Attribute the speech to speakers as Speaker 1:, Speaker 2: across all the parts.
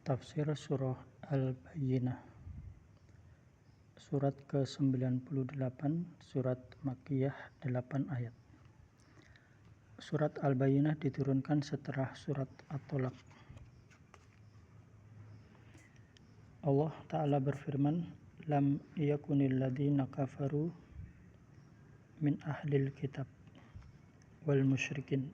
Speaker 1: Tafsir Surah Al-Bayyinah. Surat ke-98, Surat Makkiyah, 8 ayat. Surat Al-Bayyinah diturunkan setelah Surat At-Tolaq. Allah Ta'ala berfirman, Lam yakunil ladhina kafaru min ahlil kitab wal musyrikin.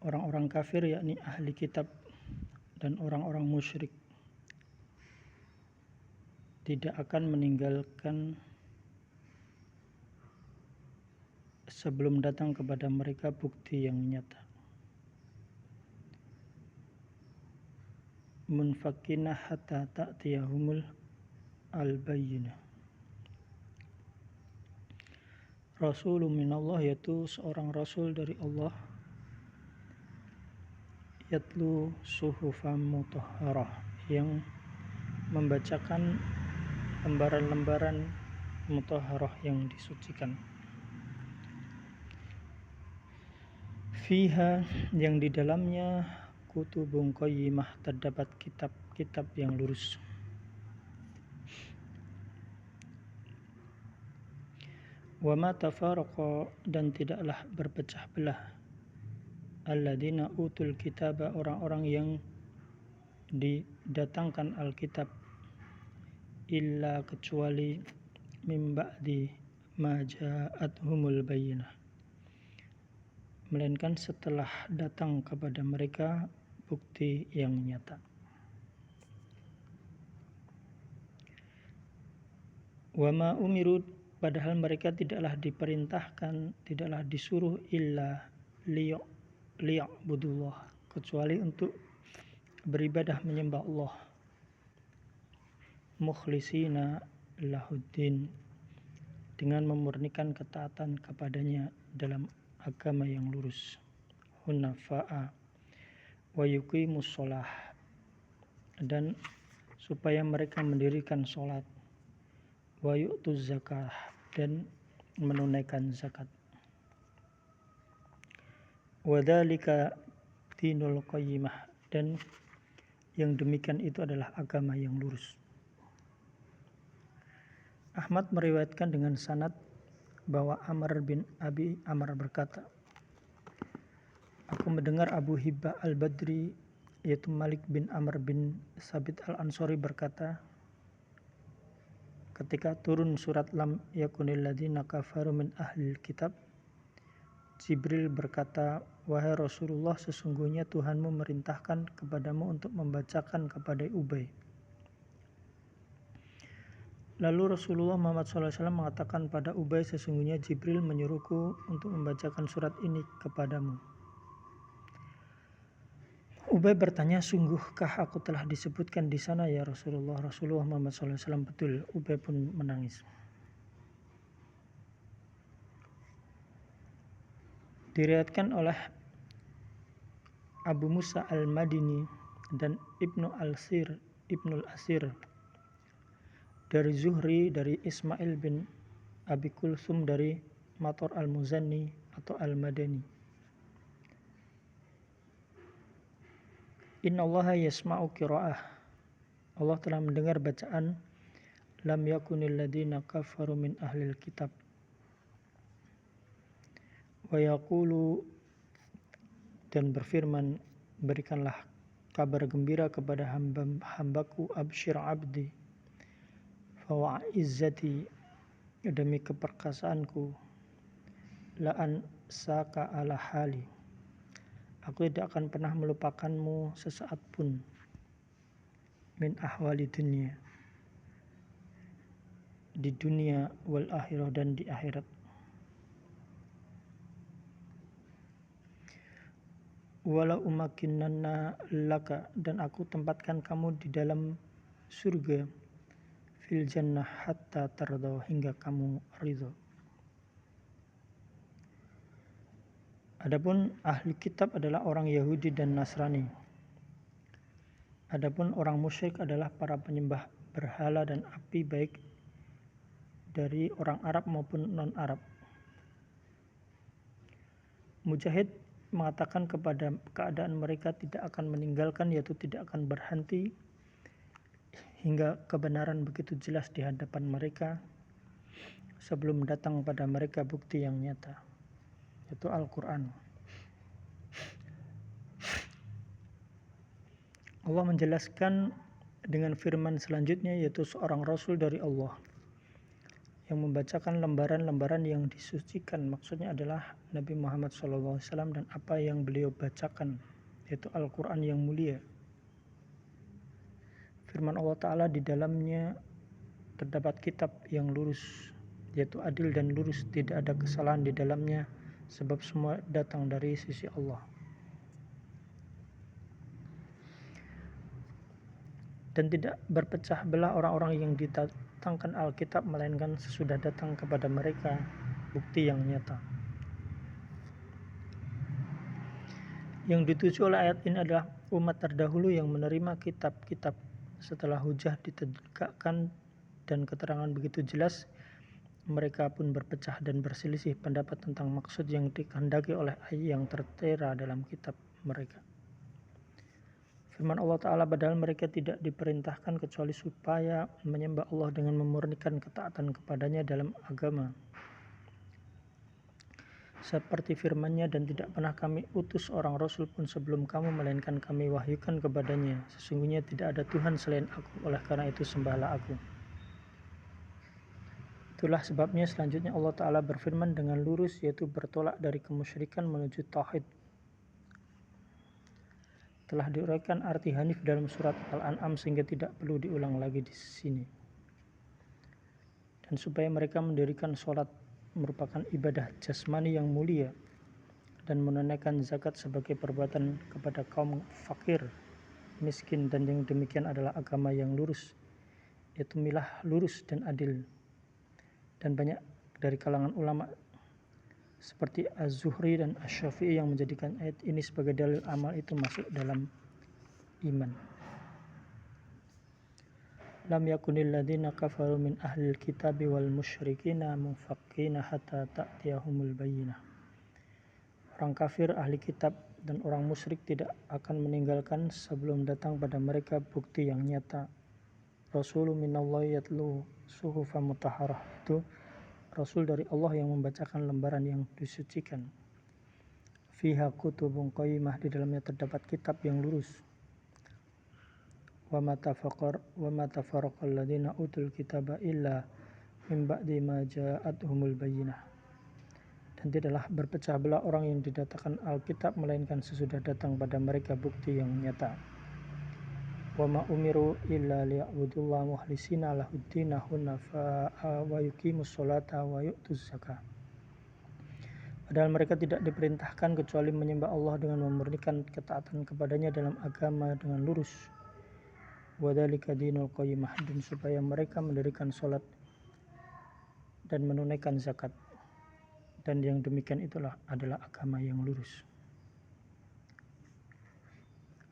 Speaker 1: Orang-orang kafir yakni ahli kitab dan orang-orang musyrik tidak akan meninggalkan sebelum datang kepada mereka bukti yang nyata. Munfakina hatta ta'tiyahumul al-bayyinah. Rasulun minallah, yaitu seorang rasul dari Allah, yatlu suhufan mutahharah, yang membacakan lembaran-lembaran mutahharah yang disucikan. Fiha, yang di dalamnya kutubun qayyimah, terdapat kitab-kitab yang lurus. Wa ma tafaraqa, dan tidaklah berpecah belah alladzina utul kitaba, orang-orang yang didatangkan Alkitab, illa kecuali min ba'di ma ja'athumul bayyinah, melainkan setelah datang kepada mereka bukti yang nyata. Wa ma umiru, padahal mereka tidaklah diperintahkan, tidaklah disuruh illa liya'budullah, kecuali untuk beribadah menyembah Allah, mukhlisina lahuddin, dengan memurnikan ketaatan kepadanya dalam agama yang lurus, hunafa'a wa yuqimus sholah, dan supaya mereka mendirikan sholat, wa yu'tuz zakah, dan menunaikan zakat. Wa dzalika dinul qayyimah, dan yang demikian itu adalah agama yang lurus. Ahmad meriwayatkan dengan sanad bahwa Amr bin Abi Amr berkata, aku mendengar Abu Hibba al-Badri, yaitu Malik bin Amr bin Sabit al-Ansari berkata, ketika turun surat Lam yakunil ladzina kafaru min ahlil kitab, Jibril berkata, wahai Rasulullah, sesungguhnya Tuhanmu merintahkan kepadamu untuk membacakan kepada Ubay. Lalu Rasulullah Muhammad SAW mengatakan pada Ubay, sesungguhnya Jibril menyuruhku untuk membacakan surat ini kepadamu. Ubay bertanya, sungguhkah aku telah disebutkan di sana ya Rasulullah? Rasulullah Muhammad SAW, betul. Ubay pun menangis. Diriwayatkan oleh Abu Musa al-Madini dan Ibnul Asir dari Zuhri, dari Ismail bin Abi Kulsum, dari Mator al-Muzani atau al-Madani. Innallaha yasma'u qira'ah, Allah telah mendengar bacaan lam yakunil ladzina kafaru min ahlil kitab wa yaqulu, dan berfirman, berikanlah kabar gembira kepada hambaku, absyir abdi fa izzati, demi keperkasaanku, la an saka ala hali, aku tidak akan pernah melupakanmu sesaat pun, min ahwali dunia, di dunia, wal akhirah, dan di akhirat. Wala umakinanna laka, dan aku tempatkan kamu di dalam surga, fil jannah hatta tardaw, hingga kamu ridho. Adapun ahli kitab adalah orang Yahudi dan Nasrani. Adapun orang musyrik adalah para penyembah berhala dan api, baik dari orang Arab maupun non-Arab. Mujahid mengatakan kepada keadaan mereka tidak akan meninggalkan, yaitu tidak akan berhenti hingga kebenaran begitu jelas di hadapan mereka sebelum datang pada mereka bukti yang nyata, yaitu Al-Quran. Allah menjelaskan dengan firman selanjutnya, yaitu seorang Rasul dari Allah yang membacakan lembaran-lembaran yang disucikan. Maksudnya adalah Nabi Muhammad SAW dan apa yang beliau bacakan, yaitu Al-Quran yang mulia. Firman Allah Ta'ala, di dalamnya terdapat kitab yang lurus, yaitu adil dan lurus, tidak ada kesalahan di dalamnya, sebab semua datang dari sisi Allah. Dan tidak berpecah belah orang-orang yang datangkan Alkitab, melainkan sesudah datang kepada mereka bukti yang nyata. Yang dituju oleh ayat ini adalah umat terdahulu yang menerima kitab-kitab setelah hujah ditegakkan dan keterangan begitu jelas. Mereka pun berpecah dan berselisih pendapat tentang maksud yang dikehendaki oleh ayat yang tertera dalam kitab mereka. Firman Allah Ta'ala, padahal mereka tidak diperintahkan kecuali supaya menyembah Allah dengan memurnikan ketaatan kepadanya dalam agama. Seperti firman-Nya, dan tidak pernah kami utus orang Rasul pun sebelum kamu, melainkan kami wahyukan kepadanya, sesungguhnya tidak ada Tuhan selain aku, oleh karena itu sembahlah aku. Itulah sebabnya selanjutnya Allah Ta'ala berfirman dengan lurus, yaitu bertolak dari kemusyrikan menuju tauhid. Telah diuraikan arti hanif dalam surat Al-An'am sehingga tidak perlu diulang lagi di sini. Dan supaya mereka mendirikan sholat merupakan ibadah jasmani yang mulia, dan menunaikan zakat sebagai perbuatan kepada kaum fakir, miskin, dan yang demikian adalah agama yang lurus, yaitu milah lurus dan adil. Dan banyak dari kalangan ulama seperti Az-Zuhri dan Asy-Syafi'i yang menjadikan ayat ini sebagai dalil amal itu masuk dalam iman. Lam yakunil ladzina kafaru min ahlil kitabi wal musyrikina munfaqqina hatta ta'tiyahumul bayyinah. Orang kafir, ahli kitab, dan orang musyrik tidak akan meninggalkan sebelum datang pada mereka bukti yang nyata. Rasulun minallahi yatlu suhufan mutahharah, itu Rasul dari Allah yang membacakan lembaran yang disucikan. Fiha kutubun qayyimah, di dalamnya terdapat kitab yang lurus. Wa ma tafarraqal ladzina utul kitaba illa min ba'di ma ja'atuhumul bayyinah. Dan tidaklah berpecah belah orang yang didatangkan Alkitab, melainkan sesudah datang pada mereka bukti yang nyata. Wa ma umiru illa liya'budullaha mukhlishina lahuddin hunafa'a wa yuqimus sholata wa yu'tuz zakah. Padahal mereka tidak diperintahkan kecuali menyembah Allah dengan memurnikan ketaatan kepadanya dalam agama dengan lurus. Wa dzalika dinul qayyimah, dan supaya mereka mendirikan sholat dan menunaikan zakat, dan yang demikian itulah adalah agama yang lurus.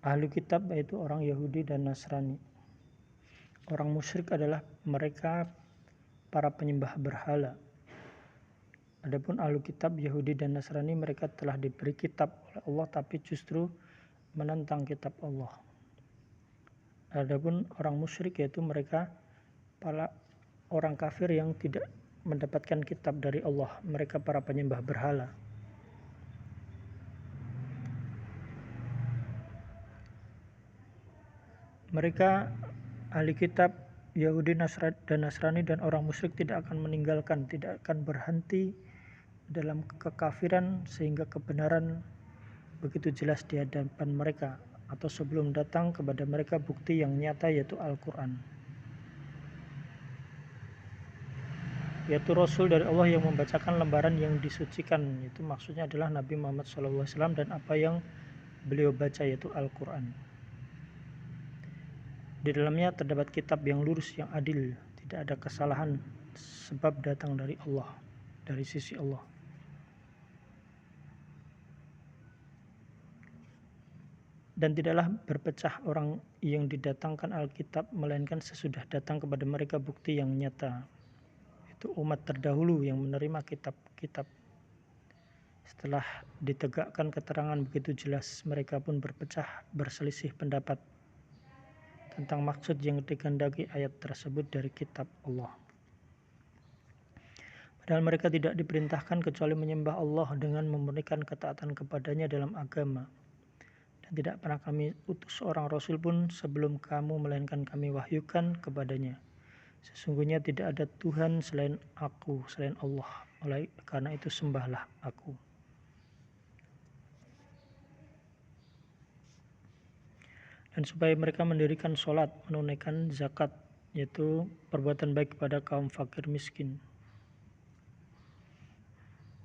Speaker 1: Ahli kitab yaitu orang Yahudi dan Nasrani. Orang musyrik adalah mereka para penyembah berhala. Adapun ahli kitab Yahudi dan Nasrani, mereka telah diberi kitab oleh Allah tapi justru menentang kitab Allah. Adapun orang musyrik yaitu mereka para orang kafir yang tidak mendapatkan kitab dari Allah, mereka para penyembah berhala. Mereka ahli kitab Yahudi dan Nasrani dan orang musyrik tidak akan meninggalkan, tidak akan berhenti dalam kekafiran sehingga kebenaran begitu jelas di hadapan mereka, atau sebelum datang kepada mereka bukti yang nyata, yaitu Al-Quran, yaitu Rasul dari Allah yang membacakan lembaran yang disucikan. Itu maksudnya adalah Nabi Muhammad SAW dan apa yang beliau baca, yaitu Al-Quran. Di dalamnya terdapat kitab yang lurus, yang adil, tidak ada kesalahan, sebab datang dari Allah, dari sisi Allah. Dan tidaklah berpecah orang yang didatangkan Alkitab, melainkan sesudah datang kepada mereka bukti yang nyata. Itu umat terdahulu yang menerima kitab-kitab Setelah ditegakkan keterangan begitu jelas, mereka pun berselisih pendapat tentang maksud yang dikehendaki ayat tersebut dari kitab Allah. Padahal mereka tidak diperintahkan kecuali menyembah Allah dengan memurnikan ketaatan kepadanya dalam agama. Dan tidak pernah kami utus seorang Rasul pun sebelum kamu, melainkan kami wahyukan kepadanya. Sesungguhnya tidak ada Tuhan selain aku, selain Allah. Oleh karena itu sembahlah aku. Dan supaya mereka mendirikan sholat, menunaikan zakat, yaitu perbuatan baik kepada kaum fakir miskin,